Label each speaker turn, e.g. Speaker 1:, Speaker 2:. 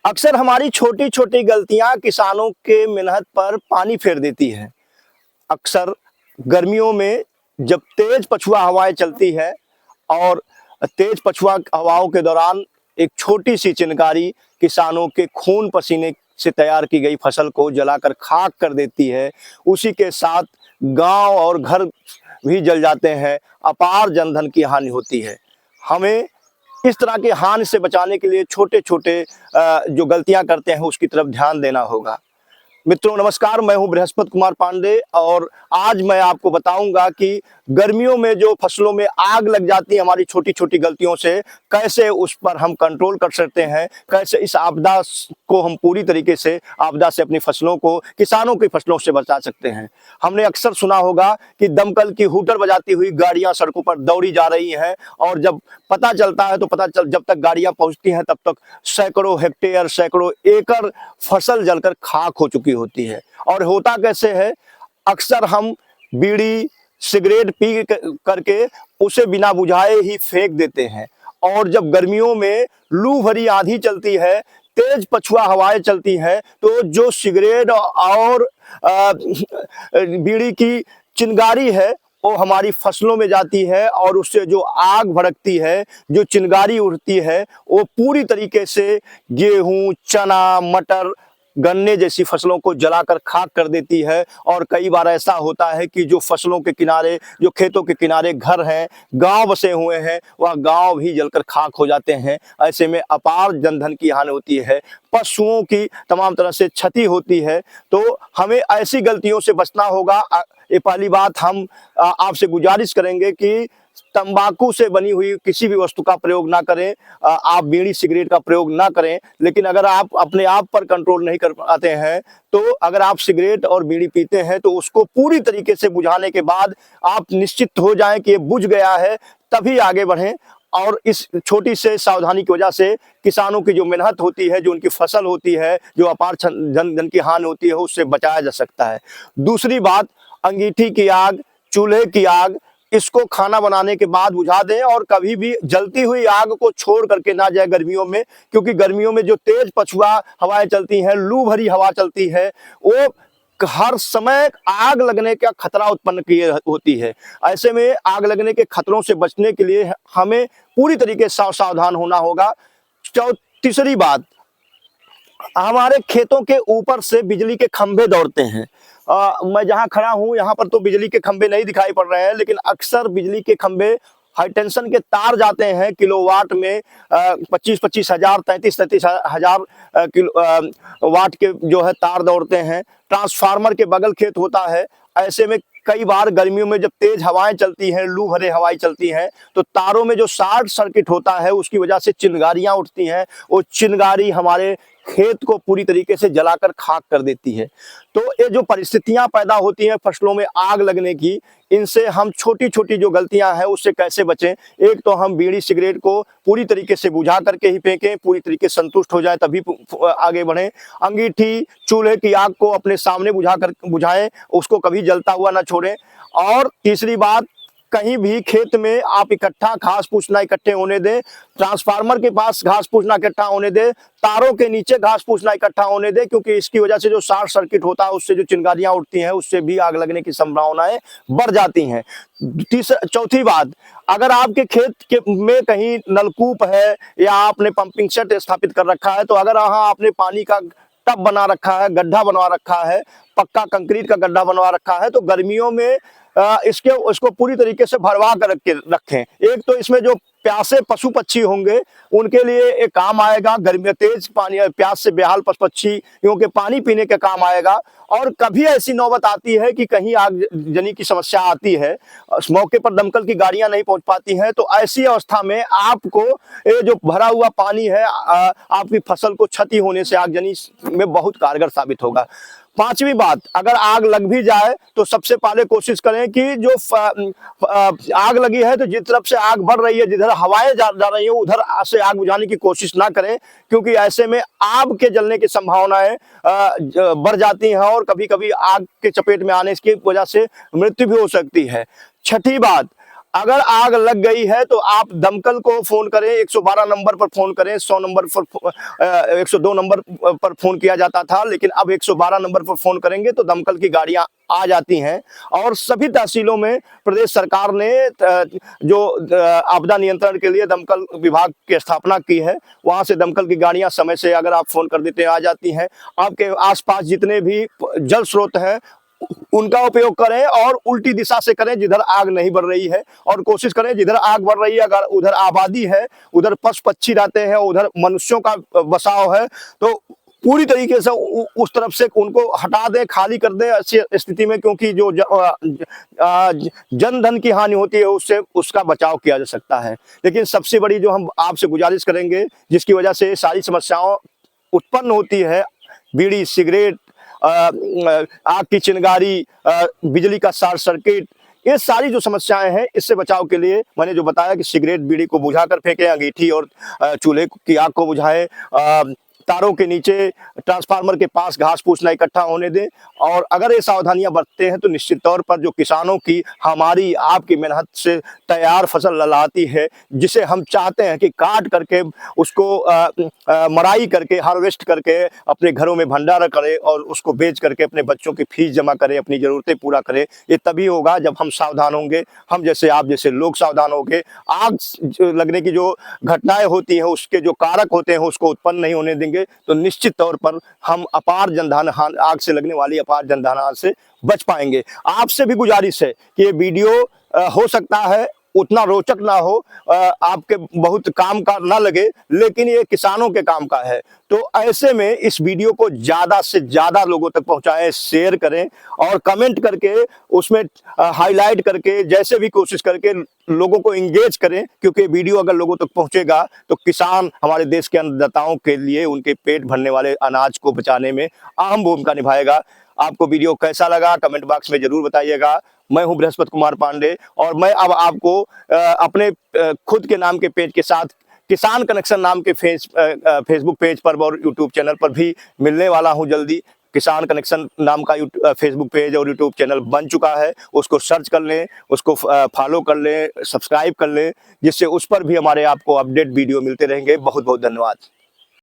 Speaker 1: अक्सर हमारी छोटी छोटी गलतियां किसानों के मेहनत पर पानी फेर देती हैं। अक्सर गर्मियों में जब तेज पछुआ हवाएं चलती है और तेज पछुआ हवाओं के दौरान एक छोटी सी चिनगारी किसानों के खून पसीने से तैयार की गई फसल को जलाकर खाक कर देती है। उसी के साथ गांव और घर भी जल जाते हैं, अपार जनधन की हानि होती है। हमें इस तरह की हानि से बचाने के लिए छोटे छोटे जो गलतियां करते हैं उसकी तरफ ध्यान देना होगा। मित्रों नमस्कार, मैं हूं बृहस्पति कुमार पांडे और आज मैं आपको बताऊंगा कि गर्मियों में जो फसलों में आग लग जाती है हमारी छोटी छोटी गलतियों से, कैसे उस पर हम कंट्रोल कर सकते हैं, कैसे इस आपदा को हम पूरी तरीके से आपदा से अपनी फसलों को, किसानों की फसलों से बचा सकते हैं। हमने अक्सर सुना होगा कि दमकल की हूटर बजाती हुई गाड़ियां सड़कों पर दौड़ी जा रही हैं और जब पता चलता है तो जब तक गाड़ियां पहुंचती हैं तब तक सैकड़ों हेक्टेयर, सैकड़ों एकड़ फसल जलकर खाक हो चुकी होती है। और होता कैसे है, अक्सर हम बीड़ी सिगरेट पी करके उसे बिना बुझाए ही फेंक देते हैं। और जब गर्मियों में लू भरी आंधी चलती है, तेज पछुआ हवाएं चलती हैं, तो जो सिगरेट और बीड़ी की चिंगारी है वो हमारी फसलों में जाती है और उससे जो आग भड़कती है, जो चिंगारी उठती है, वो पूरी तरीके से गेहूं, चना, मटर, गन्ने जैसी फसलों को जलाकर खाक कर देती है। और कई बार ऐसा होता है कि जो फसलों के किनारे, जो खेतों के किनारे घर हैं, गांव बसे हुए हैं, वह गांव भी जलकर खाक हो जाते हैं। ऐसे में अपार जनधन की हानि होती है, पशुओं की तमाम तरह से क्षति होती है। तो हमें ऐसी गलतियों से बचना होगा। ये पहली बात हम आपसे गुजारिश करेंगे कि तंबाकू से बनी हुई किसी भी वस्तु का प्रयोग ना करें। आप बीड़ी सिगरेट का प्रयोग ना करें। लेकिन अगर आप अपने आप पर कंट्रोल नहीं कर पाते हैं तो अगर आप सिगरेट और बीड़ी पीते हैं तो उसको पूरी तरीके से बुझाने के बाद आप निश्चित हो जाएं कि ये बुझ गया है, तभी आगे बढ़ें। और इस छोटी से सावधानी की वजह से किसानों की जो मेहनत होती है, जो उनकी फसल होती है, जो अपार जन की हानि होती है, उससे बचाया जा सकता है। दूसरी बात, अंगीठी की आग, चूल्हे की आग, इसको खाना बनाने के बाद बुझा दें और कभी भी जलती हुई आग को छोड़ करके ना जाए गर्मियों में। क्योंकि गर्मियों में जो तेज पछुआ हवाएं चलती हैं, लू भरी हवा चलती है, वो हर समय आग लगने का खतरा उत्पन्न किए होती है। ऐसे में आग लगने के खतरों से बचने के लिए हमें पूरी तरीके से सावधान होना होगा। तीसरी बात, हमारे खेतों के ऊपर से बिजली के खंभे दौड़ते हैं। मैं जहां खड़ा हूं यहाँ पर तो बिजली के खंभे नहीं दिखाई पड़ रहे हैं, लेकिन अक्सर बिजली के खंभे, हाई टेंशन के तार जाते हैं किलोवाट में, 25-25 हजार, 33-33 हजार किलो वाट के जो है तार दौड़ते हैं। ट्रांसफार्मर के बगल खेत होता है। ऐसे में कई बार गर्मियों में जब तेज हवाएं चलती हैं, लू भरे हवाएं चलती हैं, तो तारों में जो शॉर्ट सर्किट होता है उसकी वजह से चिंगारियां उठती हैं। वो चिंगारी हमारे खेत को पूरी तरीके से जलाकर खाक कर देती है। तो ये जो परिस्थितियां पैदा होती हैं फसलों में आग लगने की, इनसे हम छोटी छोटी जो गलतियां हैं उससे कैसे बचें। एक तो हम बीड़ी सिगरेट को पूरी तरीके से बुझा करके ही फेंकें, पूरी तरीके से संतुष्ट हो जाए तभी आगे बढ़ें। अंगीठी, चूल्हे की आग को अपने सामने बुझाएं, उसको कभी जलता हुआ ना छोड़ें। और तीसरी बात, कहीं भी खेत में आप इकट्ठा घास फूस ना इकट्ठे होने दें। ट्रांसफार्मर के पास घास फूस ना इकट्ठा होने दें, तारों के नीचे घास फूस ना इकट्ठा होने दें, क्योंकि इसकी वजह से जो शॉर्ट सर्किट होता है उससे जो चिंगारियां उठती हैं उससे भी आग लगने की संभावनाएं बढ़ जाती हैं। चौथी बात, अगर आपके खेत के में कहीं नलकूप है या आपने पंपिंग सेट स्थापित कर रखा है, तो अगर वहां आपने पानी का टब बना रखा है, गड्ढा बनवा रखा है, पक्का कंक्रीट का गड्ढा बनवा रखा है, तो गर्मियों में इसको पूरी तरीके से भरवा कर रखें। एक तो इसमें जो प्यासे पशु पक्षी होंगे उनके लिए एक काम आएगा, गर्मी में तेज पानी प्यास से बेहाल पशु पक्षियों के पानी पीने के काम आएगा। और कभी ऐसी नौबत आती है कि कहीं आगजनी की समस्या आती है, उस मौके पर दमकल की गाड़ियां नहीं पहुंच पाती हैं, तो ऐसी अवस्था में आपको ये जो भरा हुआ पानी है आपकी फसल को क्षति होने से आगजनी में बहुत कारगर साबित होगा। पांचवी बात, अगर आग लग भी जाए तो सबसे पहले कोशिश करें कि जो आग लगी है तो जिस तरफ से आग बढ़ रही है, जिधर हवाएं जा रही है उधर से आग बुझाने की कोशिश ना करें, क्योंकि ऐसे में आग के जलने की संभावनाएं बढ़ जाती हैं और कभी कभी आग के चपेट में आने की वजह से मृत्यु भी हो सकती है। छठी बात, अगर आग लग गई है तो आप दमकल को फोन करें, 112 नंबर पर फोन करें, 100 नंबर पर 102 नंबर पर फोन किया जाता था, लेकिन अब 112 नंबर पर फोन करेंगे तो दमकल की गाड़ियां आ जाती हैं। और सभी तहसीलों में प्रदेश सरकार ने जो आपदा नियंत्रण के लिए दमकल विभाग की स्थापना की है, वहां से दमकल की गाड़ियां समय से अगर आप फोन कर देते हैं आ जाती हैं। आपके आसपास जितने भी जल स्रोत हैं उनका उपयोग करें और उल्टी दिशा से करें जिधर आग नहीं बढ़ रही है, और कोशिश करें जिधर आग बढ़ रही है अगर उधर आबादी है, उधर पशु पक्षी रहते हैं, उधर मनुष्यों का बसाव है, तो पूरी तरीके से उस तरफ से उनको हटा दें, खाली कर दें ऐसी स्थिति में, क्योंकि जो जन धन की हानि होती है उससे उसका बचाव किया जा सकता है। लेकिन सबसे बड़ी जो हम आपसे गुजारिश करेंगे जिसकी वजह से सारी समस्याओं उत्पन्न होती है, बीड़ी सिगरेट, आग की चिंगारी, बिजली का शॉर्ट सर्किट, ये सारी जो समस्याएं हैं, इससे बचाव के लिए मैंने जो बताया कि सिगरेट बीड़ी को बुझाकर फेंकें, अंगीठी और चूल्हे की आग को बुझाएं, तारों के नीचे ट्रांसफार्मर के पास घास फूस ना इकट्ठा होने दें। और अगर ये सावधानियां बरतते हैं तो निश्चित तौर पर जो किसानों की हमारी आपकी मेहनत से तैयार फसल लहलहाती है, जिसे हम चाहते हैं कि काट करके उसको मराई करके हार्वेस्ट करके अपने घरों में भंडारण करें और उसको बेच करके अपने बच्चों की फीस जमा करें, अपनी ज़रूरतें पूरा करें, ये तभी होगा जब हम सावधान होंगे, हम जैसे आप जैसे लोग सावधान होंगे। आग लगने की जो घटनाएं होती हैं उसके जो कारक होते हैं उसको उत्पन्न नहीं होने देंगे, तो निश्चित तौर पर हम अपार जनधन आग से लगने वाली अपार जनधन से बच पाएंगे। आपसे भी गुजारिश है कि ये वीडियो हो सकता है उतना रोचक ना हो, आपके बहुत काम का ना लगे, लेकिन ये किसानों के काम का है। तो ऐसे में इस वीडियो को ज्यादा से ज्यादा लोगों तक पहुंचाएं, शेयर करें और कमेंट करके उसमें हाईलाइट करके जैसे भी कोशिश करके लोगों को इंगेज करें, क्योंकि वीडियो अगर लोगों तक पहुंचेगा तो किसान हमारे देश के अन्नदाताओं के लिए उनके पेट भरने वाले अनाज को बचाने में अहम भूमिका निभाएगा। आपको वीडियो कैसा लगा कमेंट बॉक्स में जरूर बताइएगा। मैं हूं बृहस्पति कुमार पांडे और मैं अब आपको अपने खुद के नाम के पेज के साथ किसान कनेक्शन नाम के फेसबुक पेज पर और यूट्यूब चैनल पर भी मिलने वाला हूं जल्दी। किसान कनेक्शन नाम का फेसबुक पेज और यूट्यूब चैनल बन चुका है, उसको सर्च कर लें, उसको फॉलो कर लें, सब्सक्राइब कर लें, जिससे उस पर भी हमारे आपको अपडेट वीडियो मिलते रहेंगे। बहुत बहुत धन्यवाद।